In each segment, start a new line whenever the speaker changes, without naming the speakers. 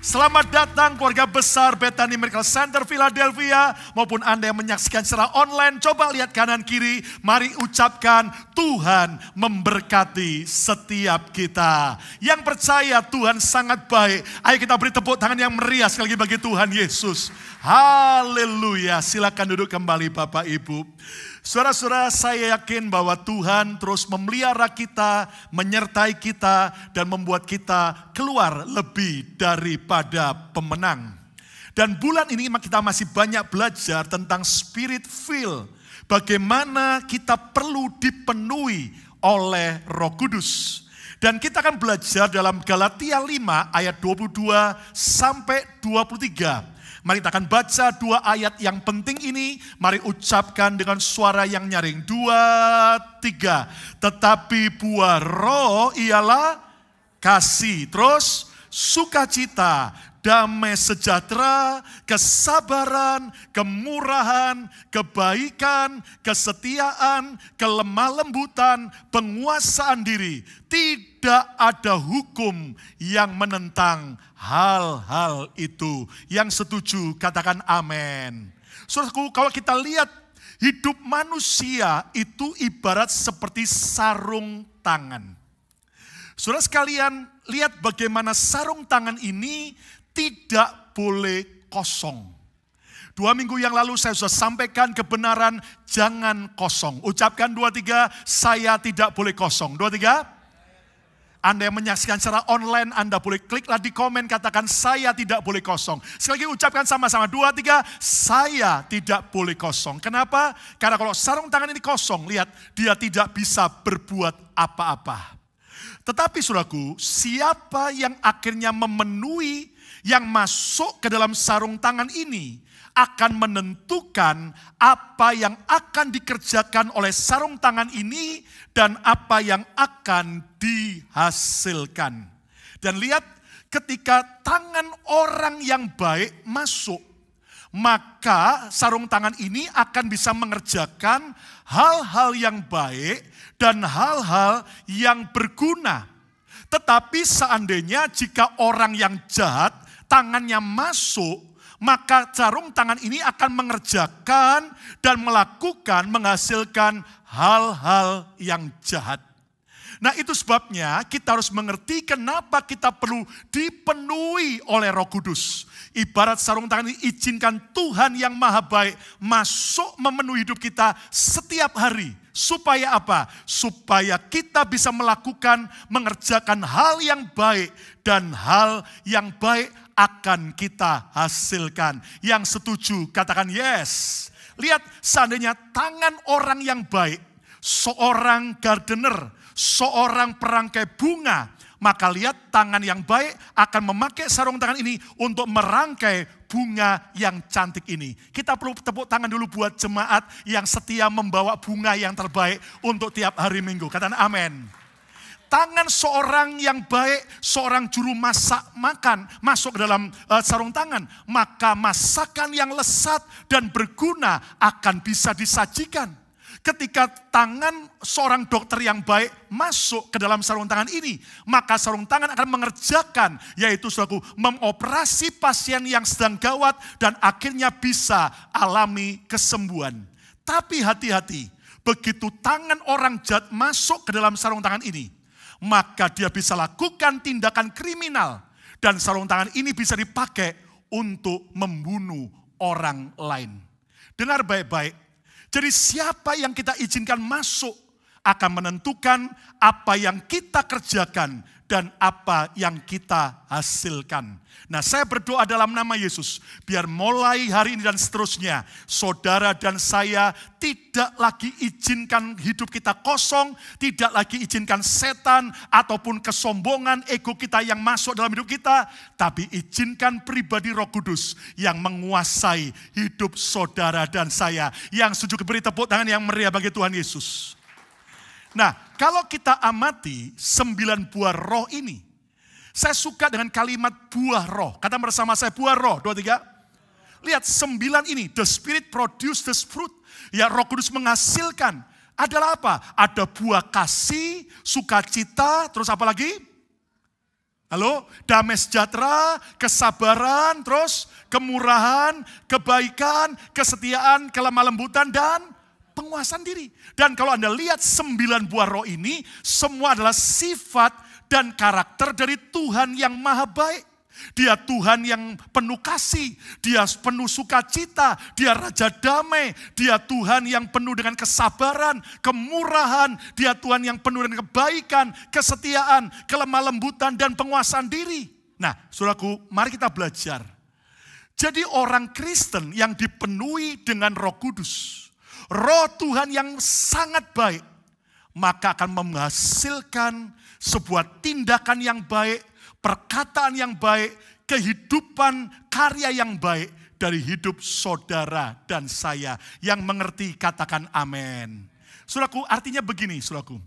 Selamat datang keluarga besar Bethany Miracle Center Philadelphia maupun Anda yang menyaksikan secara online. Coba lihat kanan kiri, mari ucapkan Tuhan memberkati setiap kita. Yang percaya Tuhan sangat baik, ayo kita beri tepuk tangan yang meriah sekali lagi bagi Tuhan Yesus. Haleluya, silakan duduk kembali Bapak Ibu. Saudara-saudara, saya yakin bahwa Tuhan terus memelihara kita, menyertai kita, dan membuat kita keluar lebih daripada pemenang. Dan bulan ini kita masih banyak belajar tentang spirit filled. Bagaimana kita perlu dipenuhi oleh Roh Kudus. Dan kita akan belajar dalam Galatia 5 ayat 22 sampai 23. Mari kita akan baca dua ayat yang penting ini. Mari ucapkan dengan suara yang nyaring. 2, 3. Tetapi buah roh ialah kasih. Terus sukacita, damai sejahtera, kesabaran, kemurahan, kebaikan, kesetiaan, kelemah lembutan, penguasaan diri. Tidak ada hukum yang menentang hal-hal itu. Yang setuju katakan amin. Saudaraku, kalau kita lihat hidup manusia itu ibarat seperti sarung tangan. Saudara sekalian, lihat bagaimana sarung tangan ini tidak boleh kosong. 2 minggu yang lalu saya sudah sampaikan kebenaran jangan kosong. Ucapkan 2, 3, saya tidak boleh kosong. 2, 3. Anda yang menyaksikan secara online, Anda boleh kliklah di komen, katakan saya tidak boleh kosong. Sekali lagi ucapkan sama-sama, 2, 3, saya tidak boleh kosong. Kenapa? Karena kalau sarung tangan ini kosong, lihat, dia tidak bisa berbuat apa-apa. Tetapi saudaraku, siapa yang akhirnya memenuhi, yang masuk ke dalam sarung tangan ini, akan menentukan apa yang akan dikerjakan oleh sarung tangan ini dan apa yang akan dihasilkan. Dan lihat, ketika tangan orang yang baik masuk, maka sarung tangan ini akan bisa mengerjakan hal-hal yang baik dan hal-hal yang berguna. Tetapi seandainya jika orang yang jahat tangannya masuk, maka sarung tangan ini akan mengerjakan dan melakukan, menghasilkan hal-hal yang jahat. Nah itu sebabnya kita harus mengerti kenapa kita perlu dipenuhi oleh Roh Kudus. Ibarat sarung tangan ini, izinkan Tuhan yang maha baik masuk memenuhi hidup kita setiap hari. Supaya apa? Supaya kita bisa melakukan, mengerjakan hal yang baik. Dan hal yang baik akan kita hasilkan. Yang setuju katakan yes. Lihat, seandainya tangan orang yang baik, seorang gardener, seorang perangkai bunga, maka lihat tangan yang baik akan memakai sarung tangan ini untuk merangkai bunga yang cantik ini. Kita perlu tepuk tangan dulu buat jemaat yang setia membawa bunga yang terbaik untuk tiap hari Minggu. Katakan amin. Tangan seorang yang baik, seorang juru masak makan masuk ke dalam sarung tangan, maka masakan yang lezat dan berguna akan bisa disajikan. Ketika tangan seorang dokter yang baik masuk ke dalam sarung tangan ini, maka sarung tangan akan mengerjakan, yaitu saudaraku, mengoperasi pasien yang sedang gawat dan akhirnya bisa alami kesembuhan. Tapi hati-hati, begitu tangan orang jahat masuk ke dalam sarung tangan ini, maka dia bisa lakukan tindakan kriminal. Dan sarung tangan ini bisa dipakai untuk membunuh orang lain. Dengar baik-baik. Jadi siapa yang kita izinkan masuk akan menentukan apa yang kita kerjakan dan apa yang kita hasilkan. Nah, saya berdoa dalam nama Yesus, biar mulai hari ini dan seterusnya, saudara dan saya tidak lagi izinkan hidup kita kosong, tidak lagi izinkan setan ataupun kesombongan ego kita yang masuk dalam hidup kita, tapi izinkan pribadi Roh Kudus yang menguasai hidup saudara dan saya. Yang setuju beri tepuk tangan yang meriah bagi Tuhan Yesus. Nah, kalau kita amati 9 buah roh ini, saya suka dengan kalimat buah roh. Kata bersama saya buah roh, 2, 3. Lihat 9 ini, the spirit produce the fruit. Ya, Roh Kudus menghasilkan. Adalah apa? Ada buah kasih, sukacita, terus apa lagi? Halo, damai sejahtera, kesabaran, terus kemurahan, kebaikan, kesetiaan, kelemah lembutan, dan penguasaan diri. Dan kalau Anda lihat 9 buah roh ini, semua adalah sifat dan karakter dari Tuhan yang maha baik. Dia Tuhan yang penuh kasih, dia penuh sukacita, dia Raja damai, dia Tuhan yang penuh dengan kesabaran, kemurahan, dia Tuhan yang penuh dengan kebaikan, kesetiaan, kelemah lembutan, dan penguasaan diri. Nah, saudaraku, mari kita belajar. Jadi orang Kristen yang dipenuhi dengan Roh Kudus, Roh Tuhan yang sangat baik, maka akan menghasilkan sebuah tindakan yang baik, perkataan yang baik, kehidupan karya yang baik dari hidup saudara dan saya. Yang mengerti katakan amin. Saudaraku, artinya begini saudaraku.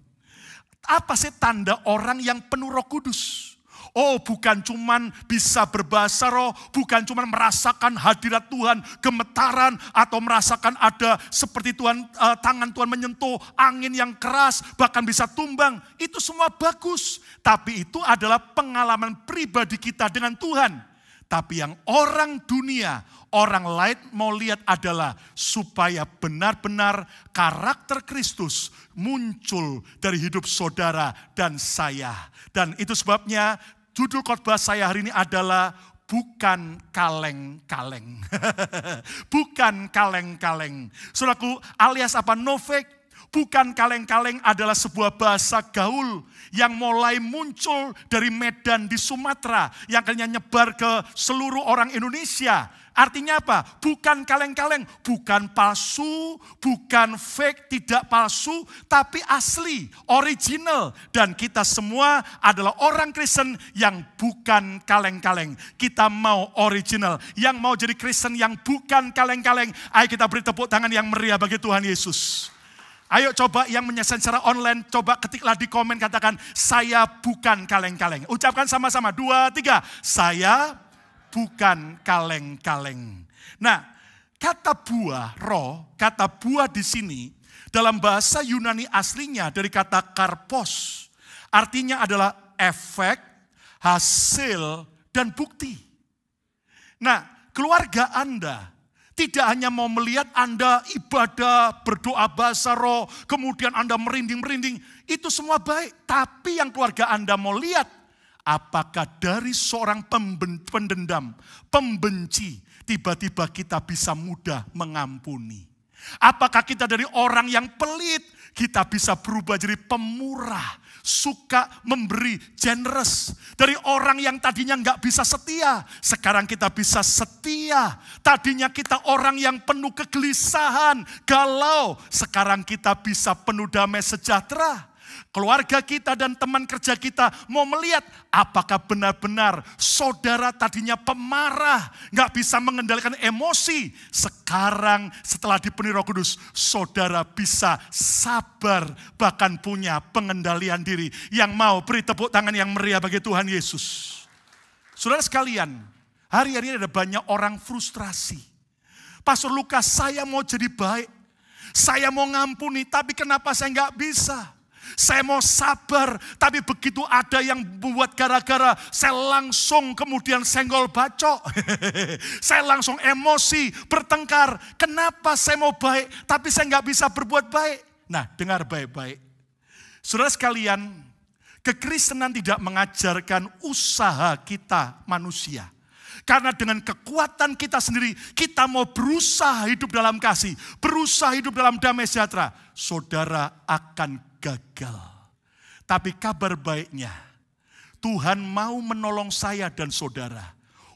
Apa sih tanda orang yang penuh Roh Kudus? Oh, bukan cuman bisa berbahasa roh, bukan cuman merasakan hadirat Tuhan, gemetaran, atau merasakan ada seperti Tuhan, tangan Tuhan menyentuh, angin yang keras, bahkan bisa tumbang. Itu semua bagus, tapi itu adalah pengalaman pribadi kita dengan Tuhan. Tapi yang orang dunia, orang lain mau lihat adalah supaya benar-benar karakter Kristus muncul dari hidup saudara dan saya. Dan itu sebabnya judul khotbah saya hari ini adalah bukan kaleng-kaleng. Bukan kaleng-kaleng. Saudaraku, alias apa? No fake. Bukan kaleng-kaleng adalah sebuah bahasa gaul yang mulai muncul dari Medan di Sumatera, yang akhirnya nyebar ke seluruh orang Indonesia. Artinya apa? Bukan kaleng-kaleng, bukan palsu, bukan fake, tidak palsu, tapi asli, original. Dan kita semua adalah orang Kristen yang bukan kaleng-kaleng. Kita mau original, yang mau jadi Kristen yang bukan kaleng-kaleng. Ayo kita beri tepuk tangan yang meriah bagi Tuhan Yesus. Ayo coba yang menyaksikan secara online, coba ketiklah di komen, katakan, saya bukan kaleng-kaleng. Ucapkan sama-sama, 2, 3. Saya bukan kaleng-kaleng. Nah, kata buah roh, kata buah di sini, dalam bahasa Yunani aslinya dari kata karpos, artinya adalah efek, hasil, dan bukti. Nah, keluarga Anda tidak hanya mau melihat Anda ibadah, berdoa bahasa roh, kemudian Anda merinding-merinding, itu semua baik. Tapi yang keluarga Anda mau lihat, apakah dari seorang pendendam, pembenci, tiba-tiba kita bisa mudah mengampuni. Apakah kita dari orang yang pelit, kita bisa berubah jadi pemurah, suka memberi, generous. Dari orang yang tadinya nggak bisa setia, sekarang kita bisa setia. Tadinya kita orang yang penuh kegelisahan, galau, sekarang kita bisa penuh damai sejahtera. Keluarga kita dan teman kerja kita mau melihat apakah benar-benar saudara tadinya pemarah, gak bisa mengendalikan emosi. Sekarang setelah dipenuhi Roh Kudus, saudara bisa sabar, bahkan punya pengendalian diri. Yang mau beri tepuk tangan yang meriah bagi Tuhan Yesus. Saudara sekalian, hari-hari ini ada banyak orang frustrasi. Pastor Lukas, saya mau jadi baik, saya mau ngampuni, tapi kenapa saya gak bisa? Saya mau sabar, tapi begitu ada yang membuat gara-gara, saya langsung kemudian senggol bacok. Saya langsung emosi, bertengkar. Kenapa saya mau baik, tapi saya nggak bisa berbuat baik? Nah, dengar baik-baik. Saudara sekalian, kekristenan tidak mengajarkan usaha kita manusia. Karena dengan kekuatan kita sendiri, kita mau berusaha hidup dalam kasih, berusaha hidup dalam damai sejahtera. Saudara akan gagal. Tapi kabar baiknya, Tuhan mau menolong saya dan saudara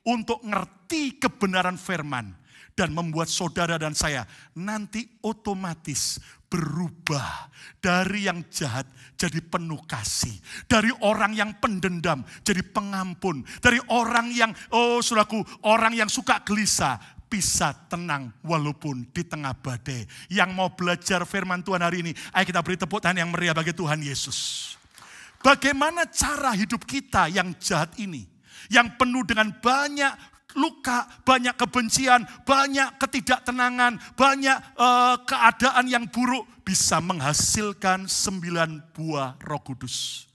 untuk ngerti kebenaran firman dan membuat saudara dan saya nanti otomatis berubah dari yang jahat jadi penuh kasih, dari orang yang pendendam jadi pengampun, dari orang yang saudaraku, orang yang suka gelisah bisa tenang walaupun di tengah badai. Yang mau belajar firman Tuhan hari ini, ayo kita beri tepuk tangan yang meriah bagi Tuhan Yesus. Bagaimana cara hidup kita yang jahat ini, yang penuh dengan banyak luka, banyak kebencian, banyak ketidaktenangan, banyak keadaan yang buruk, bisa menghasilkan 9 buah Roh Kudus.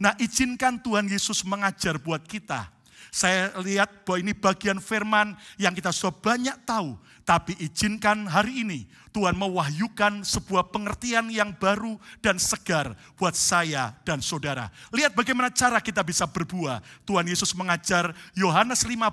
Nah, izinkan Tuhan Yesus mengajar buat kita. Saya lihat bahwa ini bagian firman yang kita sudah banyak tahu. Tapi izinkan hari ini Tuhan mewahyukan sebuah pengertian yang baru dan segar buat saya dan saudara. Lihat bagaimana cara kita bisa berbuah. Tuhan Yesus mengajar Yohanes 15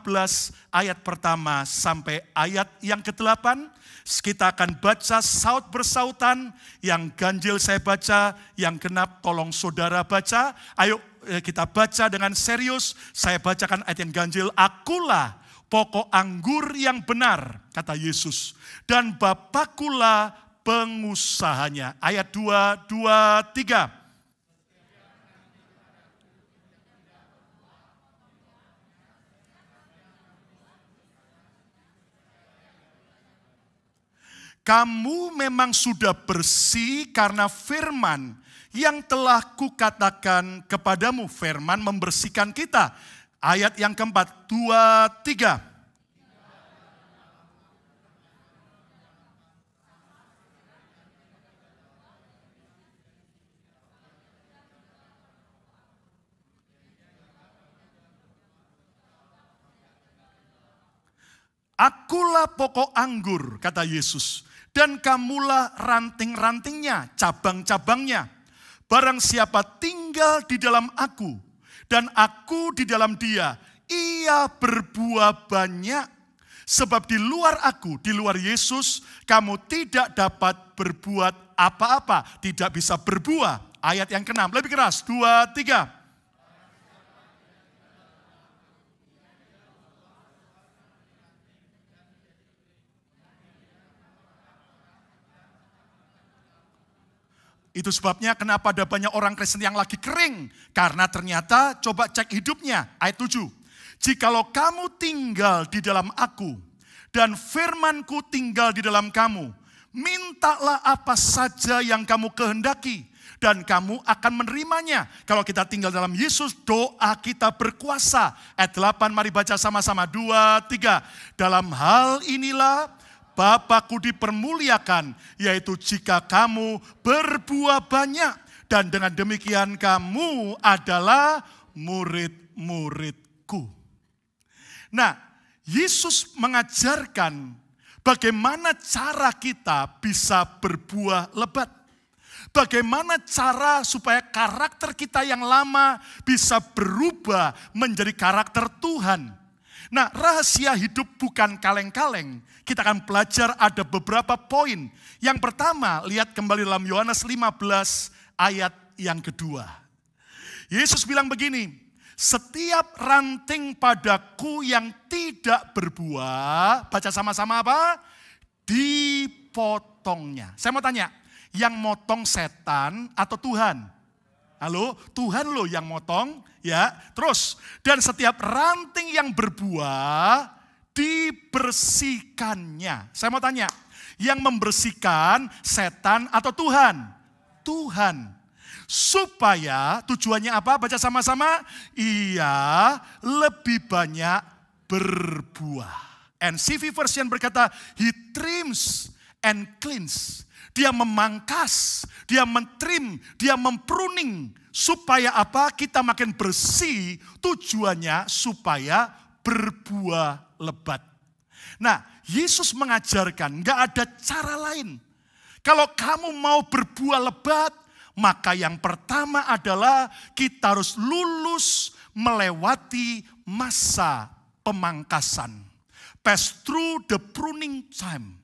ayat pertama sampai ayat yang ke-8. Kita akan baca saut bersautan, yang ganjil saya baca, yang genap tolong saudara baca. Ayo kita baca dengan serius, saya bacakan ayat yang ganjil. Akulah pokok anggur yang benar, kata Yesus, dan Bapakulah pengusahanya. Ayat 2, 3. Kamu memang sudah bersih karena firman yang telah kukatakan kepadamu. Firman membersihkan kita. Ayat yang keempat, 2, 3. Akulah pokok anggur, kata Yesus, dan kamulah ranting-rantingnya, cabang-cabangnya. Barang siapa tinggal di dalam aku, dan aku di dalam dia, ia berbuah banyak. Sebab di luar aku, di luar Yesus, kamu tidak dapat berbuat apa-apa. Tidak bisa berbuah. Ayat yang ke-6, lebih keras. 2, 3. Itu sebabnya kenapa ada banyak orang Kristen yang lagi kering. Karena ternyata coba cek hidupnya. Ayat 7. Jikalau kamu tinggal di dalam aku dan firmanku tinggal di dalam kamu, mintalah apa saja yang kamu kehendaki dan kamu akan menerimanya. Kalau kita tinggal dalam Yesus, doa kita berkuasa. Ayat 8, mari baca sama-sama. 2, 3. Dalam hal inilah Bapakku dipermuliakan, yaitu jika kamu berbuah banyak, dan dengan demikian kamu adalah murid-muridku. Nah, Yesus mengajarkan bagaimana cara kita bisa berbuah lebat. Bagaimana cara supaya karakter kita yang lama bisa berubah menjadi karakter Tuhan. Nah, rahasia hidup bukan kaleng-kaleng. Kita akan belajar ada beberapa poin. Yang pertama, lihat kembali dalam Yohanes 15 ayat yang kedua. Yesus bilang begini, setiap ranting padaku yang tidak berbuah, baca sama-sama apa? Dipotongnya. Saya mau tanya, yang motong setan atau Tuhan? Halo, Tuhan loh yang motong, ya. Terus, dan setiap ranting yang berbuah dibersihkannya. Saya mau tanya, yang membersihkan setan atau Tuhan? Tuhan. Supaya tujuannya apa? Baca sama-sama. Ia lebih banyak berbuah. NCV version berkata, he trims and cleans. Dia memangkas, dia mentrim, dia mempruning. Supaya apa? Kita makin bersih, tujuannya supaya berbuah lebat. Nah, Yesus mengajarkan gak ada cara lain. Kalau kamu mau berbuah lebat, maka yang pertama adalah kita harus lulus melewati masa pemangkasan. Pass through the pruning time.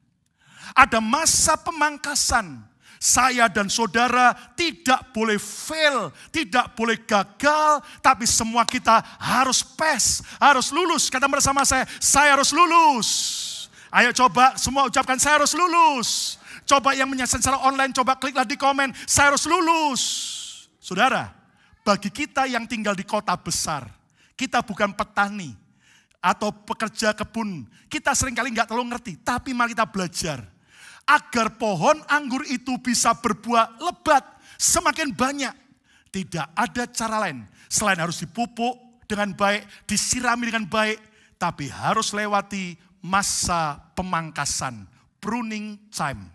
Ada masa pemangkasan. Saya dan saudara tidak boleh fail, tidak boleh gagal, tapi semua kita harus pass, harus lulus. Kata bersama saya harus lulus. Ayo coba semua ucapkan, saya harus lulus. Coba yang menyaksikan secara online, coba kliklah di komen, saya harus lulus. Saudara, bagi kita yang tinggal di kota besar, kita bukan petani atau pekerja kebun, kita seringkali nggak terlalu ngerti, tapi mari kita belajar. Agar pohon anggur itu bisa berbuah lebat semakin banyak. Tidak ada cara lain selain harus dipupuk dengan baik, disirami dengan baik, tapi harus lewati masa pemangkasan, pruning time.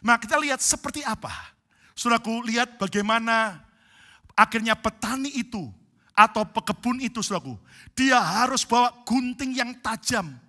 Nah, kita lihat seperti apa. Saudaraku, lihat bagaimana Akhirnya petani itu atau pekebun itu, saudaraku, dia harus bawa gunting yang tajam.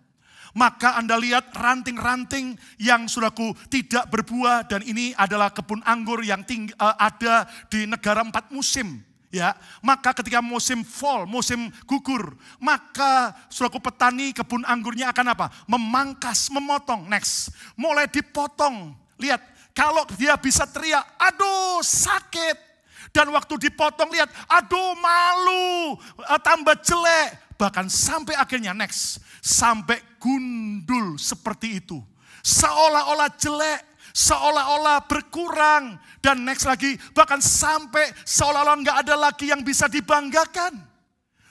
Maka Anda lihat ranting-ranting yang, saudaraku, tidak berbuah, dan ini adalah kebun anggur yang ada di negara 4 musim. Ya, maka ketika musim fall, musim gugur, maka saudaraku petani kebun anggurnya akan apa? Memangkas, memotong. Next, mulai dipotong. Lihat, kalau dia bisa teriak, aduh sakit. Dan waktu dipotong lihat, aduh malu, tambah jelek. Bahkan sampai akhirnya next, sampai gundul seperti itu. Seolah-olah jelek, seolah-olah berkurang. Dan next lagi, bahkan sampai seolah-olah nggak ada lagi yang bisa dibanggakan.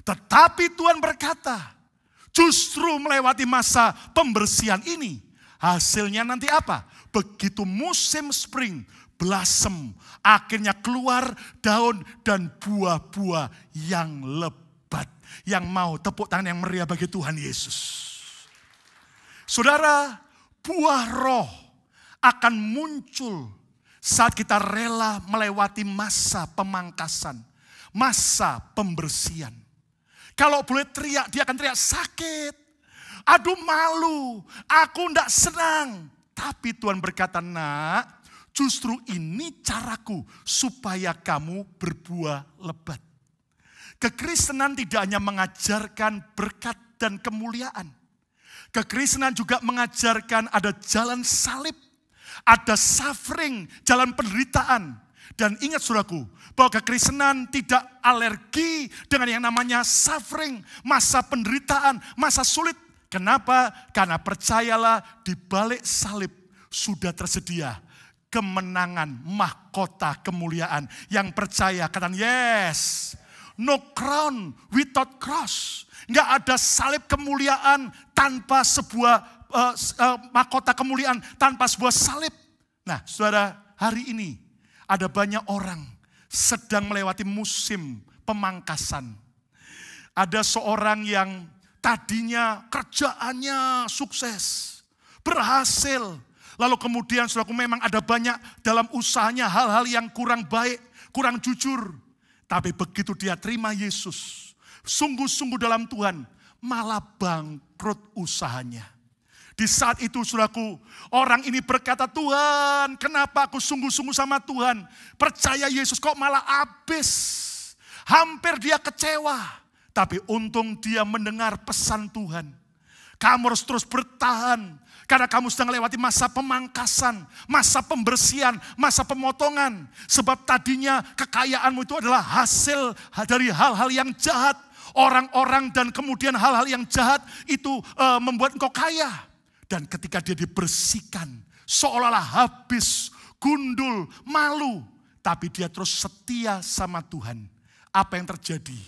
Tetapi Tuhan berkata, justru melewati masa pembersihan ini, hasilnya nanti apa? Begitu musim spring, blossom, akhirnya keluar daun dan buah-buah yang lebat. Yang mau tepuk tangan yang meriah bagi Tuhan Yesus. Saudara, buah roh akan muncul saat kita rela melewati masa pemangkasan, masa pembersihan. Kalau boleh teriak, dia akan teriak sakit. Aduh malu, aku enggak senang. Tapi Tuhan berkata, nak, justru ini caraku supaya kamu berbuah lebat. Kekristenan tidak hanya mengajarkan berkat dan kemuliaan. Kekristenan juga mengajarkan ada jalan salib, ada suffering, jalan penderitaan. Dan ingat saudaraku, bahwa kekristenan tidak alergi dengan yang namanya suffering, masa penderitaan, masa sulit. Kenapa? Karena percayalah di balik salib sudah tersedia kemenangan, mahkota kemuliaan. Yang percaya katakan yes. No crown without cross. Nggak ada salib kemuliaan tanpa sebuah mahkota kemuliaan, tanpa sebuah salib. Nah saudara, hari ini ada banyak orang sedang melewati musim pemangkasan. Ada seorang yang tadinya kerjaannya sukses, berhasil. Lalu kemudian saudaraku memang ada banyak dalam usahanya hal-hal yang kurang baik, kurang jujur. Tapi begitu dia terima Yesus, sungguh-sungguh dalam Tuhan, malah bangkrut usahanya. Di saat itu saudaraku, orang ini berkata, Tuhan kenapa aku sungguh-sungguh sama Tuhan, percaya Yesus kok malah habis. Hampir dia kecewa, tapi untung dia mendengar pesan Tuhan. Kamu harus terus bertahan. Karena kamu sedang melewati masa pemangkasan, masa pembersihan, masa pemotongan. Sebab tadinya kekayaanmu itu adalah hasil dari hal-hal yang jahat. Orang-orang dan kemudian hal-hal yang jahat itu membuat engkau kaya. Dan ketika dia dibersihkan, seolah-olah habis, gundul, malu. Tapi dia terus setia sama Tuhan. Apa yang terjadi?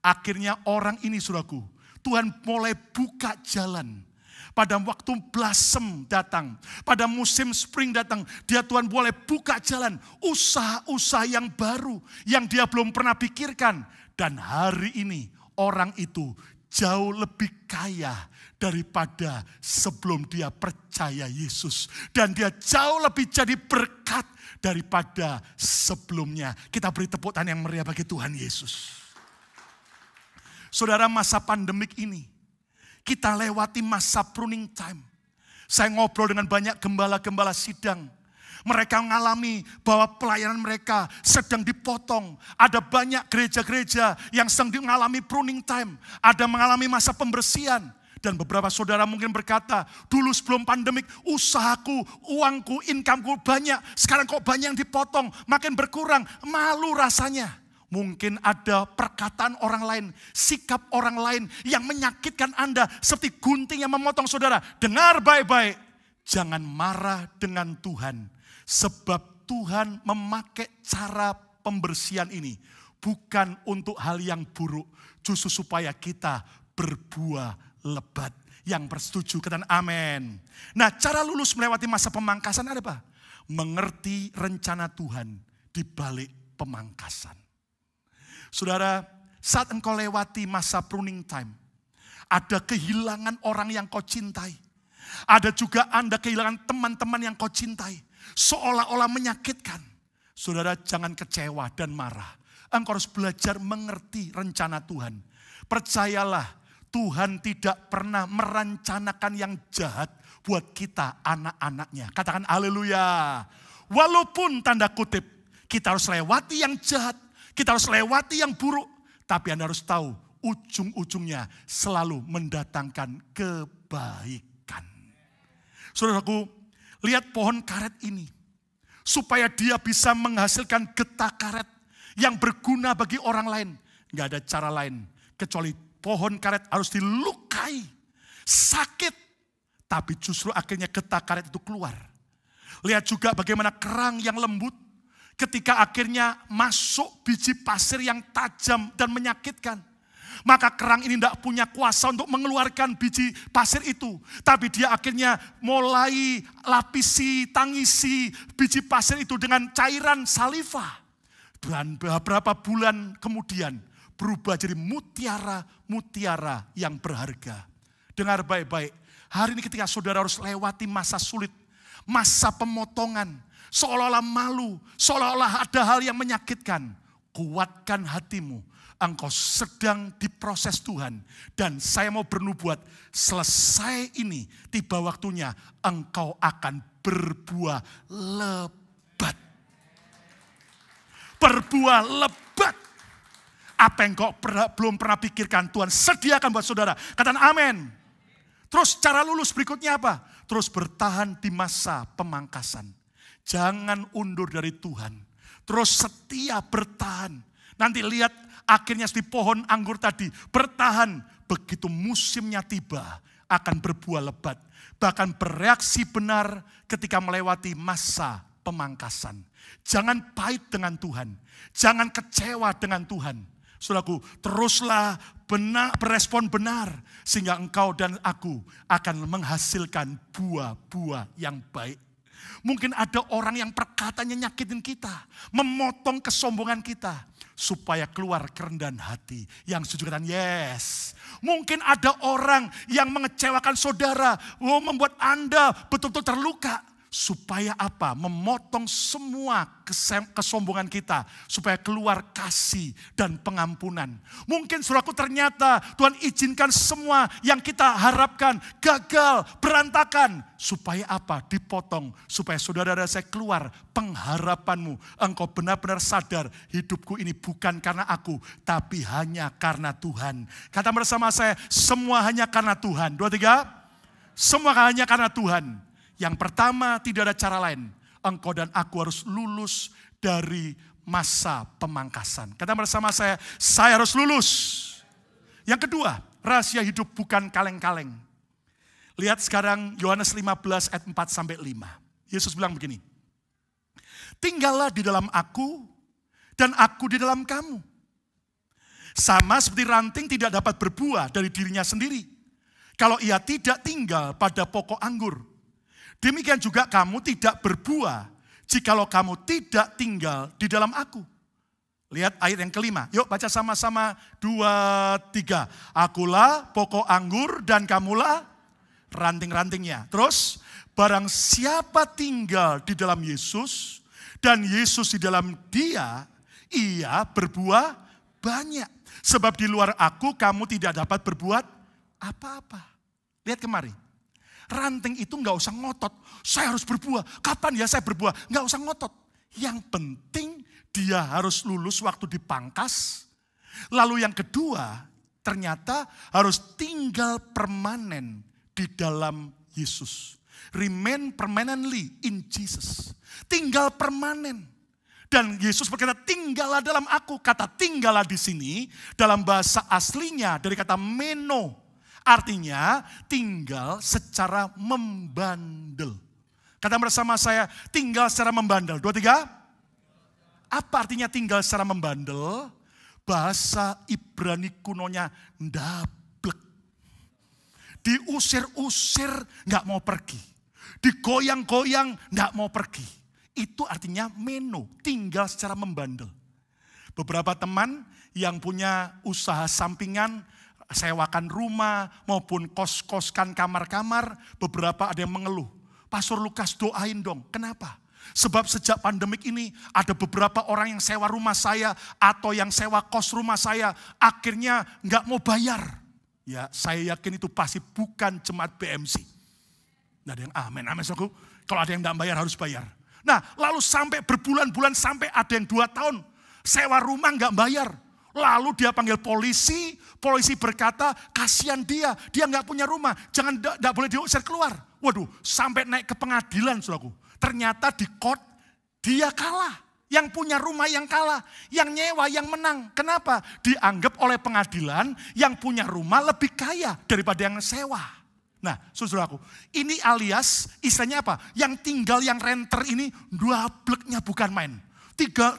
Akhirnya orang ini saudaraku, Tuhan mulai buka jalan. Pada waktu blossom datang, pada musim spring datang, dia Tuhan boleh buka jalan, usaha-usaha yang baru, yang dia belum pernah pikirkan. Dan hari ini orang itu jauh lebih kaya daripada sebelum dia percaya Yesus. Dan dia jauh lebih jadi berkat daripada sebelumnya. Kita beri tepuk tangan yang meriah bagi Tuhan Yesus. Saudara, masa pandemik ini, kita lewati masa pruning time. Saya ngobrol dengan banyak gembala-gembala sidang. Mereka mengalami bahwa pelayanan mereka sedang dipotong. Ada banyak gereja-gereja yang sedang mengalami pruning time. Ada mengalami masa pembersihan. Dan beberapa saudara mungkin berkata, dulu sebelum pandemik usahaku, uangku, incomeku banyak. Sekarang kok banyak yang dipotong, makin berkurang. Malu rasanya. Mungkin ada perkataan orang lain, sikap orang lain yang menyakitkan Anda seperti gunting yang memotong saudara. Dengar baik-baik, jangan marah dengan Tuhan. Sebab Tuhan memakai cara pembersihan ini bukan untuk hal yang buruk, justru supaya kita berbuah lebat. Yang bersetuju katakan amin. Nah, cara lulus melewati masa pemangkasan ada apa? Mengerti rencana Tuhan di balik pemangkasan. Saudara, saat engkau lewati masa pruning time, ada kehilangan orang yang kau cintai. Ada juga Anda kehilangan teman-teman yang kau cintai. Seolah-olah menyakitkan. Saudara, jangan kecewa dan marah. Engkau harus belajar mengerti rencana Tuhan. Percayalah, Tuhan tidak pernah merencanakan yang jahat buat kita anak-anaknya. Katakan haleluya. Walaupun tanda kutip kita harus lewati yang jahat, kita harus lewati yang buruk. Tapi Anda harus tahu ujung-ujungnya selalu mendatangkan kebaikan. Saudaraku, lihat pohon karet ini. Supaya dia bisa menghasilkan getah karet yang berguna bagi orang lain. Gak ada cara lain kecuali pohon karet harus dilukai. Sakit. Tapi justru akhirnya getah karet itu keluar. Lihat juga bagaimana kerang yang lembut. Ketika akhirnya masuk biji pasir yang tajam dan menyakitkan. Maka kerang ini tidak punya kuasa untuk mengeluarkan biji pasir itu. Tapi dia akhirnya mulai lapisi, tangisi biji pasir itu dengan cairan saliva. Dan beberapa bulan kemudian berubah jadi mutiara-mutiara yang berharga. Dengar baik-baik, hari ini ketika saudara harus lewati masa sulit, masa pemotongan, seolah-olah malu, seolah-olah ada hal yang menyakitkan, kuatkan hatimu. Engkau sedang diproses Tuhan. Dan saya mau bernubuat, selesai ini, tiba waktunya engkau akan berbuah lebat. Berbuah lebat. Apa yang kau belum pernah pikirkan, Tuhan sediakan buat saudara. Katakan amin. Terus cara lulus berikutnya apa? Terus bertahan di masa pemangkasan. Jangan undur dari Tuhan. Terus setia bertahan. Nanti lihat akhirnya di pohon anggur tadi. Bertahan. Begitu musimnya tiba akan berbuah lebat. Bahkan bereaksi benar ketika melewati masa pemangkasan. Jangan pahit dengan Tuhan. Jangan kecewa dengan Tuhan. Saudaraku, teruslah berespon benar. Sehingga engkau dan aku akan menghasilkan buah-buah yang baik. Mungkin ada orang yang perkataannya nyakitin kita. Memotong kesombongan kita. Supaya keluar kerendahan hati. Yang setuju katakan yes. Mungkin ada orang yang mengecewakan saudara. Membuat Anda betul-betul terluka. Supaya apa? Memotong semua kesombongan kita. Supaya keluar kasih dan pengampunan. Mungkin saudaraku ternyata Tuhan izinkan semua yang kita harapkan gagal, berantakan. Supaya apa? Dipotong. Supaya saudara dan saya keluar pengharapanmu. Engkau benar-benar sadar hidupku ini bukan karena aku. Tapi hanya karena Tuhan. Kata bersama saya, semua hanya karena Tuhan. 2, 3. Semua hanya karena Tuhan. Yang pertama, tidak ada cara lain. Engkau dan aku harus lulus dari masa pemangkasan. Kata bersama saya harus lulus. Yang kedua, rahasia hidup bukan kaleng-kaleng. Lihat sekarang Yohanes 15 ayat 4-5. Yesus bilang begini. Tinggallah di dalam aku dan aku di dalam kamu. Sama seperti ranting tidak dapat berbuah dari dirinya sendiri. Kalau ia tidak tinggal pada pokok anggur. Demikian juga kamu tidak berbuah jikalau kamu tidak tinggal di dalam aku. Lihat ayat yang kelima. Yuk baca sama-sama 2, 3. Akulah pokok anggur dan kamulah ranting-rantingnya. Terus barang siapa tinggal di dalam Yesus dan Yesus di dalam dia, ia berbuah banyak. Sebab di luar aku kamu tidak dapat berbuat apa-apa. Lihat kemari. Ranting itu gak usah ngotot. Saya harus berbuah. Kapan ya saya berbuah? Gak usah ngotot. Yang penting dia harus lulus waktu dipangkas. Lalu yang kedua, ternyata harus tinggal permanen di dalam Yesus. Remain permanently in Jesus. Tinggal permanen. Dan Yesus berkata, tinggallah dalam aku. Kata tinggallah di sini dalam bahasa aslinya dari kata meno. Artinya tinggal secara membandel. Kata bersama saya, tinggal secara membandel. 2, 3. Apa artinya tinggal secara membandel? Bahasa Ibrani kunonya ndablek. Diusir-usir gak mau pergi. Digoyang-goyang gak mau pergi. Itu artinya meno, tinggal secara membandel. Beberapa teman yang punya usaha sampingan, sewakan rumah maupun kos-koskan kamar-kamar, beberapa ada yang mengeluh. Pastor Lukas doain dong. Kenapa? Sebab sejak pandemik ini ada beberapa orang yang sewa rumah saya atau yang sewa kos rumah saya akhirnya nggak mau bayar. Ya, saya yakin itu pasti bukan jemaat BMC. Nggak ada yang amin, amin saudaraku. Kalau ada yang nggak bayar harus bayar. Nah, lalu sampai berbulan-bulan sampai ada yang 2 tahun sewa rumah nggak bayar. Lalu dia panggil polisi, polisi berkata kasihan dia nggak punya rumah, jangan nggak boleh diusir keluar. Waduh, sampai naik ke pengadilan saudaraku. Ternyata di court dia kalah. Yang punya rumah yang kalah, yang nyewa yang menang. Kenapa? Dianggap oleh pengadilan yang punya rumah lebih kaya daripada yang sewa. Nah, saudaraku, ini alias istilahnya apa? Yang tinggal yang renter ini duableknya bukan main.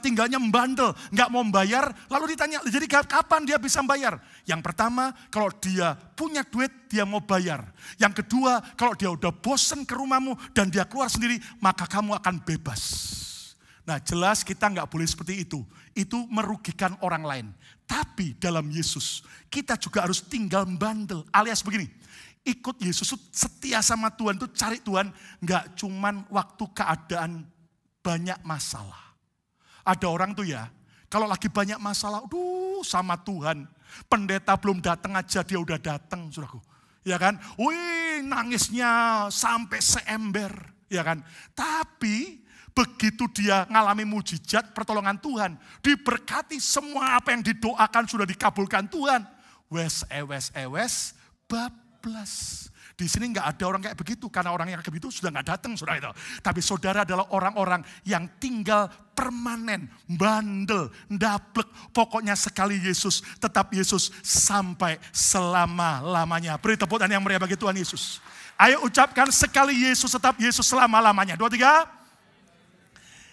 Tinggalnya membandel, nggak mau membayar, lalu ditanya, jadi kapan dia bisa membayar? Yang pertama, kalau dia punya duit, dia mau bayar. Yang kedua, kalau dia udah bosen ke rumahmu dan dia keluar sendiri, maka kamu akan bebas. Nah, jelas kita nggak boleh seperti itu. Itu merugikan orang lain. Tapi dalam Yesus, kita juga harus tinggal membandel, alias begini. Ikut Yesus, setia sama Tuhan, itu cari Tuhan, nggak cuman waktu keadaan banyak masalah. Ada orang tuh ya, kalau lagi banyak masalah, sama Tuhan. Pendeta belum datang aja dia udah datang, saudaraku. Ya kan? Wih, nangisnya sampai seember, ya kan? Tapi begitu dia ngalami mujizat pertolongan Tuhan, diberkati semua apa yang didoakan sudah dikabulkan Tuhan. Wes, bablas. Di sini nggak ada orang kayak begitu, karena orang yang kayak begitu sudah nggak datang, saudara itu. Tapi saudara adalah orang-orang yang tinggal permanen, bandel, ndablek. Pokoknya sekali Yesus, tetap Yesus sampai selama-lamanya. Beri tepuk tangan yang meriah bagi Tuhan Yesus. Ayo ucapkan sekali Yesus, tetap Yesus selama-lamanya. 2, 3.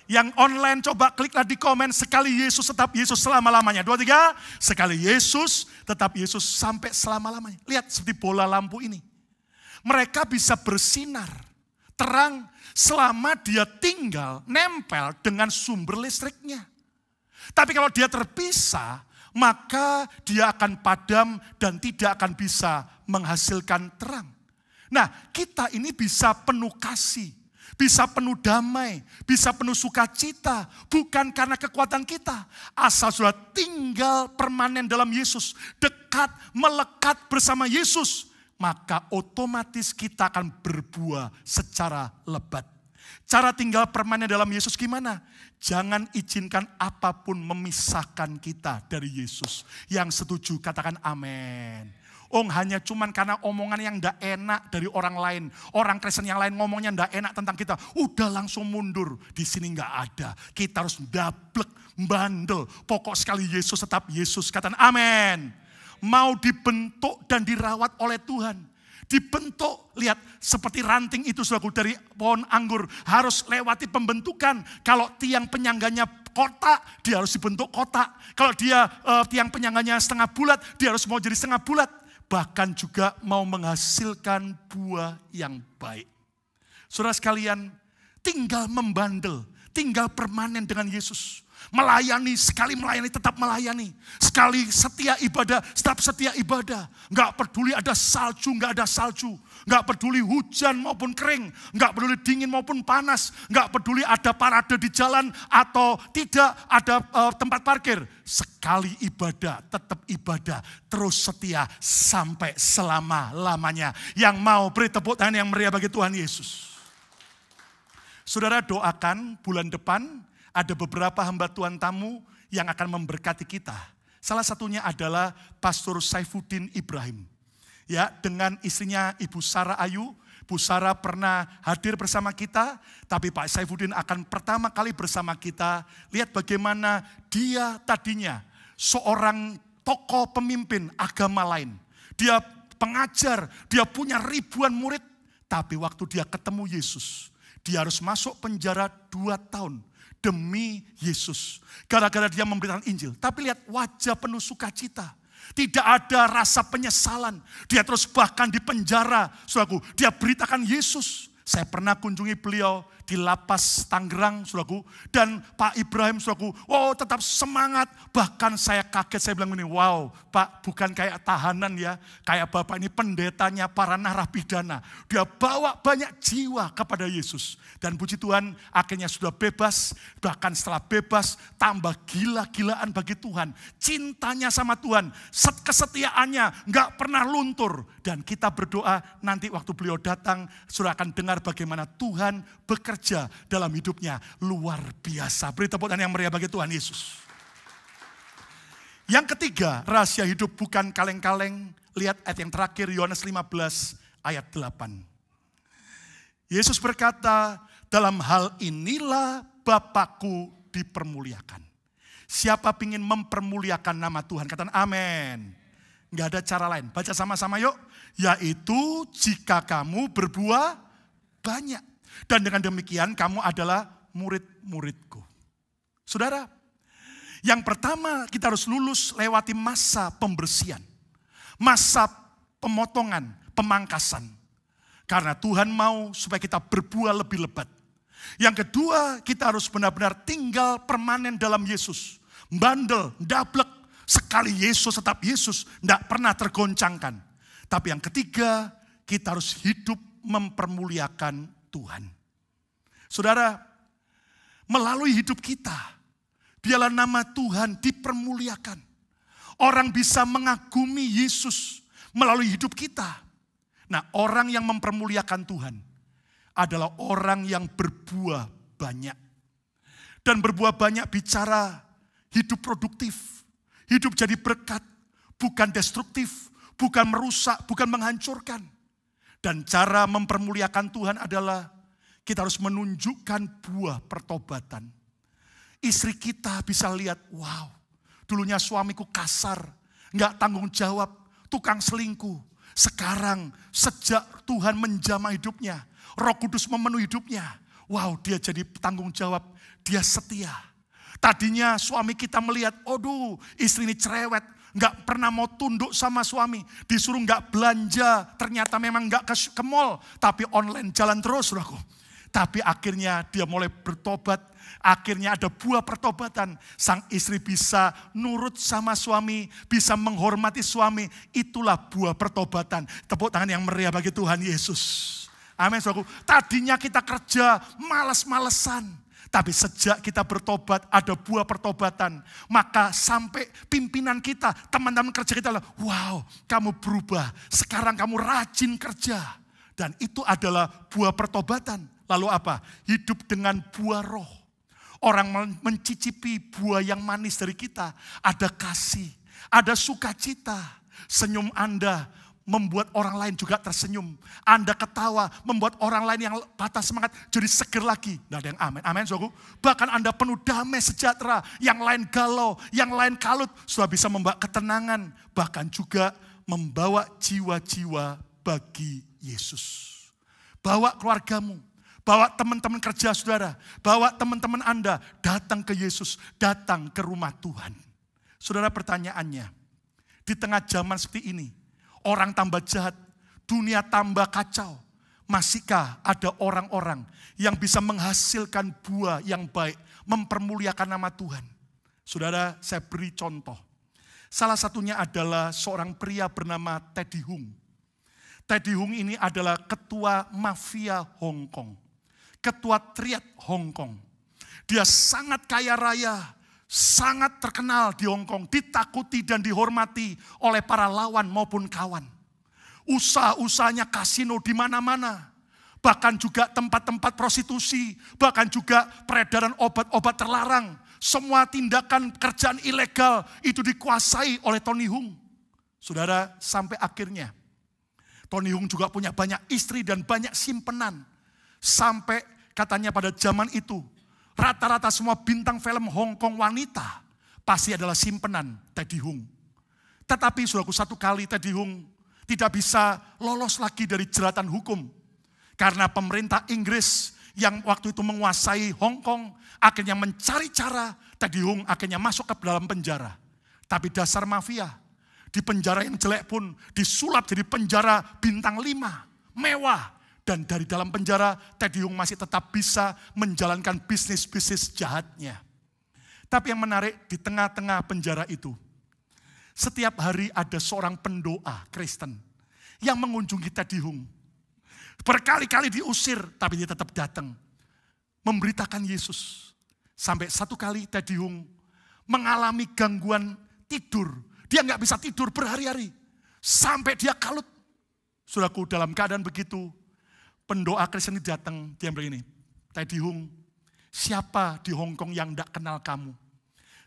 Yang online coba kliklah di komen, sekali Yesus tetap Yesus selama-lamanya. 2, 3. Sekali Yesus tetap Yesus sampai selama-lamanya. Lihat seperti bola lampu ini. Mereka bisa bersinar, terang, selama dia tinggal, nempel dengan sumber listriknya. Tapi kalau dia terpisah, maka dia akan padam dan tidak akan bisa menghasilkan terang. Nah, kita ini bisa penuh kasih, bisa penuh damai, bisa penuh sukacita, bukan karena kekuatan kita. Asal sudah tinggal permanen dalam Yesus, dekat, melekat bersama Yesus, maka otomatis kita akan berbuah secara lebat. Cara tinggal permanen dalam Yesus gimana? Jangan izinkan apapun memisahkan kita dari Yesus. Yang setuju katakan amin. Hanya cuman karena omongan yang tidak enak dari orang lain. Orang Kristen yang lain ngomongnya tidak enak tentang kita. Udah langsung mundur. Di sini nggak ada. Kita harus ndablek, bandel. Pokok sekali Yesus tetap Yesus. Katakan amin. Mau dibentuk dan dirawat oleh Tuhan. Dibentuk, lihat seperti ranting itu saudaraku dari pohon anggur. Harus lewati pembentukan. Kalau tiang penyangganya kotak, dia harus dibentuk kotak. Kalau dia tiang penyangganya setengah bulat, dia harus mau jadi setengah bulat. Bahkan juga mau menghasilkan buah yang baik. Saudara sekalian, tinggal membandel, tinggal permanen dengan Yesus. Melayani, sekali melayani tetap melayani. Sekali setia ibadah, tetap setia ibadah. Enggak peduli ada salju, enggak ada salju. Enggak peduli hujan maupun kering. Enggak peduli dingin maupun panas. Enggak peduli ada parade di jalan atau tidak ada tempat parkir. Sekali ibadah, tetap ibadah. Terus setia sampai selama-lamanya. Yang mau beri tepuk tangan yang meriah bagi Tuhan Yesus. Saudara doakan bulan depan ada beberapa hamba Tuhan tamu yang akan memberkati kita. Salah satunya adalah Pastor Saifuddin Ibrahim. Ya, dengan istrinya Ibu Sarah Ayu. Bu Sarah pernah hadir bersama kita, tapi Pak Saifuddin akan pertama kali bersama kita. Lihat bagaimana dia tadinya seorang tokoh pemimpin agama lain. Dia pengajar, dia punya ribuan murid. Tapi waktu dia ketemu Yesus, dia harus masuk penjara 2 tahun. Demi Yesus. Gara-gara dia memberitakan Injil. Tapi lihat wajah penuh sukacita. Tidak ada rasa penyesalan. Dia terus bahkan di penjara. Saudaraku, dia beritakan Yesus. Saya pernah kunjungi beliau di lapas Tangerang, saudaraku. Dan Pak Ibrahim, saudaraku, tetap semangat. Bahkan saya kaget, saya bilang ini, wow Pak, bukan kayak tahanan ya. Kayak Bapak ini pendetanya para narapidana. Dia bawa banyak jiwa kepada Yesus. Dan puji Tuhan, akhirnya sudah bebas. Bahkan setelah bebas, tambah gila-gilaan bagi Tuhan. Cintanya sama Tuhan, kesetiaannya nggak pernah luntur. Dan kita berdoa nanti waktu beliau datang, sudah akan dengar bagaimana Tuhan bekerja dalam hidupnya luar biasa. Beri tepuk tangan yang meriah bagi Tuhan Yesus. Yang ketiga, rahasia hidup bukan kaleng-kaleng. Lihat ayat yang terakhir, Yohanes 15 ayat 8. Yesus berkata, dalam hal inilah Bapakku dipermuliakan. Siapa ingin mempermuliakan nama Tuhan? Katakan amin. Nggak ada cara lain. Baca sama-sama yuk. Yaitu jika kamu berbuah banyak. Dan dengan demikian kamu adalah murid-muridku. Saudara, yang pertama kita harus lulus lewati masa pembersihan. Masa pemotongan, pemangkasan. Karena Tuhan mau supaya kita berbuah lebih lebat. Yang kedua, kita harus benar-benar tinggal permanen dalam Yesus. Bandel, dablek, sekali Yesus tetap Yesus, tidak pernah tergoncangkan. Tapi yang ketiga, kita harus hidup mempermuliakan Tuhan. Saudara, melalui hidup kita, biarlah nama Tuhan dipermuliakan. Orang bisa mengagumi Yesus melalui hidup kita. Nah, orang yang mempermuliakan Tuhan adalah orang yang berbuah banyak. Dan berbuah banyak bicara hidup produktif, hidup jadi berkat, bukan destruktif, bukan merusak, bukan menghancurkan. Dan cara mempermuliakan Tuhan adalah kita harus menunjukkan buah pertobatan. Istri kita bisa lihat, wow, dulunya suamiku kasar, nggak tanggung jawab, tukang selingkuh. Sekarang sejak Tuhan menjamah hidupnya, Roh Kudus memenuhi hidupnya. Wow, dia jadi tanggung jawab, dia setia. Tadinya suami kita melihat, istri ini cerewet, nggak pernah mau tunduk sama suami. Disuruh nggak belanja, ternyata memang nggak ke mall, tapi online jalan terus, saudaraku. Tapi akhirnya dia mulai bertobat, akhirnya ada buah pertobatan. Sang istri bisa nurut sama suami, bisa menghormati suami. Itulah buah pertobatan. Tepuk tangan yang meriah bagi Tuhan Yesus. Amin, saudaraku. Tadinya kita kerja malas-malesan. Tapi sejak kita bertobat, ada buah pertobatan. Maka sampai pimpinan kita, teman-teman kerja kita, wow, kamu berubah. Sekarang kamu rajin kerja. Dan itu adalah buah pertobatan. Lalu apa? Hidup dengan buah roh. Orang mencicipi buah yang manis dari kita. Ada kasih, ada sukacita. Senyum Anda membuat orang lain juga tersenyum. Anda ketawa, membuat orang lain yang patah semangat jadi seger lagi. Tidak ada yang amin. Amin, saudaraku. Bahkan Anda penuh damai sejahtera. Yang lain galau, yang lain kalut. Sudah bisa membawa ketenangan. Bahkan juga membawa jiwa-jiwa bagi Yesus. Bawa keluargamu. Bawa teman-teman kerja saudara. Bawa teman-teman Anda datang ke Yesus. Datang ke rumah Tuhan. Saudara, pertanyaannya. Di tengah zaman seperti ini. Orang tambah jahat, dunia tambah kacau. Masihkah ada orang-orang yang bisa menghasilkan buah yang baik, mempermuliakan nama Tuhan? Saudara, saya beri contoh. Salah satunya adalah seorang pria bernama Teddy Hung. Teddy Hung ini adalah ketua mafia Hong Kong. Ketua triad Hong Kong. Dia sangat kaya raya, sangat terkenal di Hong Kong, ditakuti dan dihormati oleh para lawan maupun kawan. Usaha-usahanya kasino di mana-mana. Bahkan juga tempat-tempat prostitusi, bahkan juga peredaran obat-obat terlarang. Semua tindakan kerjaan ilegal itu dikuasai oleh Tony Hung. Saudara, sampai akhirnya Tony Hung juga punya banyak istri dan banyak simpenan. Sampai katanya pada zaman itu, rata-rata semua bintang film Hong Kong wanita pasti adalah simpenan Teddy Hung. Tetapi saudaraku, satu kali Teddy Hung tidak bisa lolos lagi dari jeratan hukum. Karena pemerintah Inggris yang waktu itu menguasai Hong Kong akhirnya mencari cara Teddy Hung akhirnya masuk ke dalam penjara. Tapi dasar mafia, di penjara yang jelek pun disulap jadi penjara bintang 5, mewah. Dan dari dalam penjara, Teddy Hung masih tetap bisa menjalankan bisnis-bisnis jahatnya. Tapi yang menarik, di tengah-tengah penjara itu, setiap hari ada seorang pendoa Kristen yang mengunjungi Teddy Hung. Berkali-kali diusir, tapi dia tetap datang. Memberitakan Yesus. Sampai satu kali Teddy Hung mengalami gangguan tidur. Dia nggak bisa tidur berhari-hari. Sampai dia kalut. Saudaraku, dalam keadaan begitu, pendoa Kristen ini datang, dia begini, Teddy Hung, siapa di Hong Kong yang tidak kenal kamu?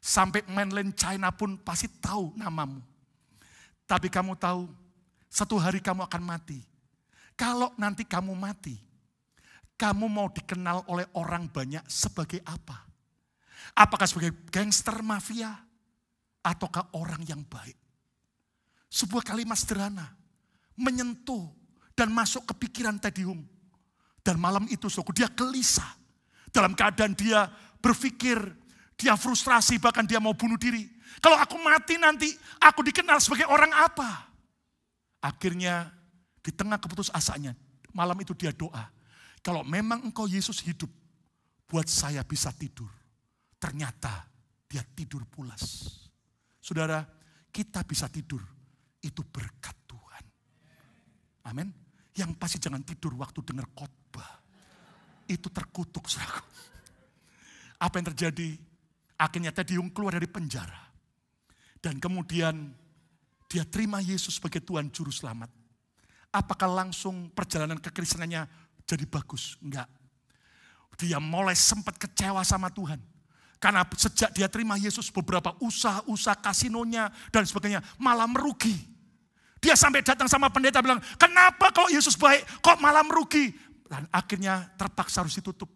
Sampai mainland China pun pasti tahu namamu. Tapi kamu tahu, satu hari kamu akan mati. Kalau nanti kamu mati, kamu mau dikenal oleh orang banyak sebagai apa? Apakah sebagai gangster mafia? Ataukah orang yang baik? Sebuah kalimat sederhana, menyentuh dan masuk ke pikiran Teddy Hung. Dan malam itu dia gelisah. Dalam keadaan dia berpikir, dia frustrasi, bahkan dia mau bunuh diri. Kalau aku mati nanti, aku dikenal sebagai orang apa? Akhirnya di tengah keputusasanya, malam itu dia doa. Kalau memang engkau Yesus hidup, buat saya bisa tidur. Ternyata dia tidur pulas. Saudara, kita bisa tidur, itu berkat Tuhan. Amin. Yang pasti jangan tidur waktu dengar khotbah. Itu terkutuk, saudara. Apa yang terjadi? Akhirnya Teddy Hung keluar dari penjara. Dan kemudian dia terima Yesus sebagai Tuhan Juru Selamat. Apakah langsung perjalanan kekristenannya jadi bagus? Enggak. Dia mulai sempat kecewa sama Tuhan. Karena sejak dia terima Yesus, beberapa usaha kasinonya dan sebagainya malah merugi. Dia sampai datang sama pendeta bilang, kenapa kalau Yesus baik kok malah merugi? Dan akhirnya terpaksa harus ditutup.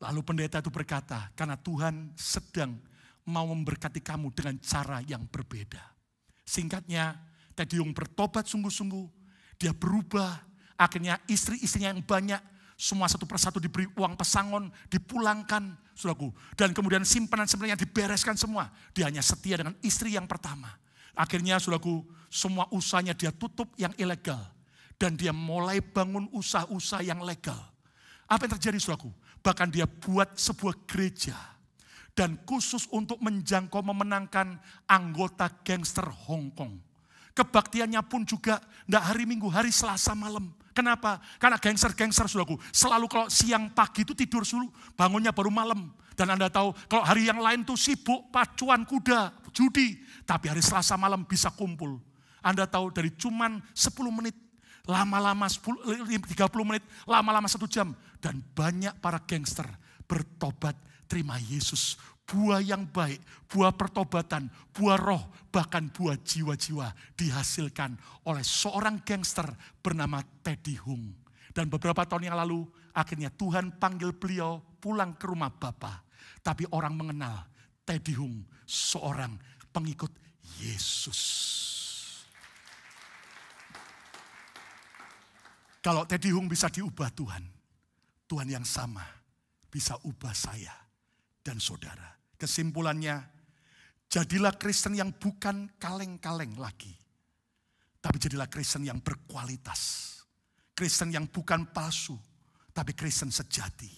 Lalu pendeta itu berkata, karena Tuhan sedang mau memberkati kamu dengan cara yang berbeda. Singkatnya, Teddy Hung bertobat sungguh-sungguh. Dia berubah. Akhirnya istri-istrinya yang banyak, semua satu persatu diberi uang pesangon, dipulangkan, saudaraku. Dan kemudian simpanan-simpanannya dibereskan semua. Dia hanya setia dengan istri yang pertama. Akhirnya, saudaraku, semua usahanya dia tutup yang ilegal. Dan dia mulai bangun usaha-usaha yang legal. Apa yang terjadi, saudaraku? Bahkan dia buat sebuah gereja. Dan khusus untuk menjangkau memenangkan anggota gangster Hong Kong. Kebaktiannya pun juga tidak hari Minggu, hari Selasa malam. Kenapa? Karena gangster-gangster, saudaraku, selalu kalau siang pagi itu tidur dulu, bangunnya baru malam. Dan Anda tahu, kalau hari yang lain tuh sibuk, pacuan kuda, judi. Tapi hari Selasa malam bisa kumpul. Anda tahu dari cuman 10 menit, lama-lama 30 menit, lama-lama 1 jam. Dan banyak para gangster bertobat, terima Yesus. Buah yang baik, buah pertobatan, buah roh, bahkan buah jiwa-jiwa dihasilkan oleh seorang gangster bernama Teddy Hung. Dan beberapa tahun yang lalu, akhirnya Tuhan panggil beliau pulang ke rumah Bapa. Tapi orang mengenal Teddy Hung, seorang pengikut Yesus. Kalau Teddy Hung bisa diubah Tuhan, Tuhan yang sama bisa ubah saya dan saudara. Kesimpulannya, jadilah Kristen yang bukan kaleng-kaleng lagi. Tapi jadilah Kristen yang berkualitas. Kristen yang bukan palsu, tapi Kristen sejati.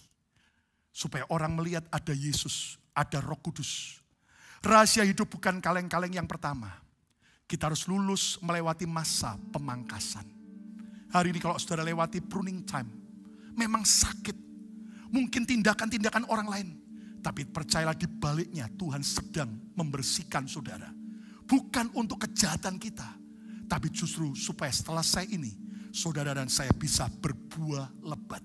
Supaya orang melihat ada Yesus, ada Roh Kudus. Rahasia hidup bukan kaleng-kaleng yang pertama. Kita harus lulus melewati masa pemangkasan. Hari ini kalau saudara lewati pruning time, memang sakit. Mungkin tindakan-tindakan orang lain. Tapi percayalah di baliknya Tuhan sedang membersihkan saudara. Bukan untuk kejahatan kita. Tapi justru supaya setelah saya ini, saudara dan saya bisa berbuah lebat.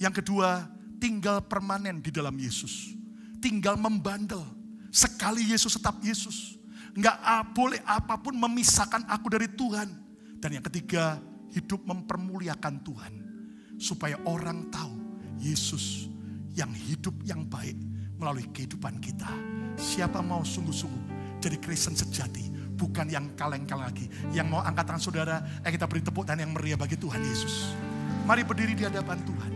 Yang kedua, tinggal permanen di dalam Yesus. Tinggal membandel. Sekali Yesus tetap Yesus. Enggak boleh apapun memisahkan aku dari Tuhan. Dan yang ketiga, hidup mempermuliakan Tuhan. Supaya orang tahu Yesus yang hidup yang baik melalui kehidupan kita. Siapa mau sungguh-sungguh jadi Kristen sejati, bukan yang kaleng-kaleng lagi. Yang mau angkat tangan saudara, kita beri tepuk tangan yang meriah bagi Tuhan Yesus. Mari berdiri di hadapan Tuhan.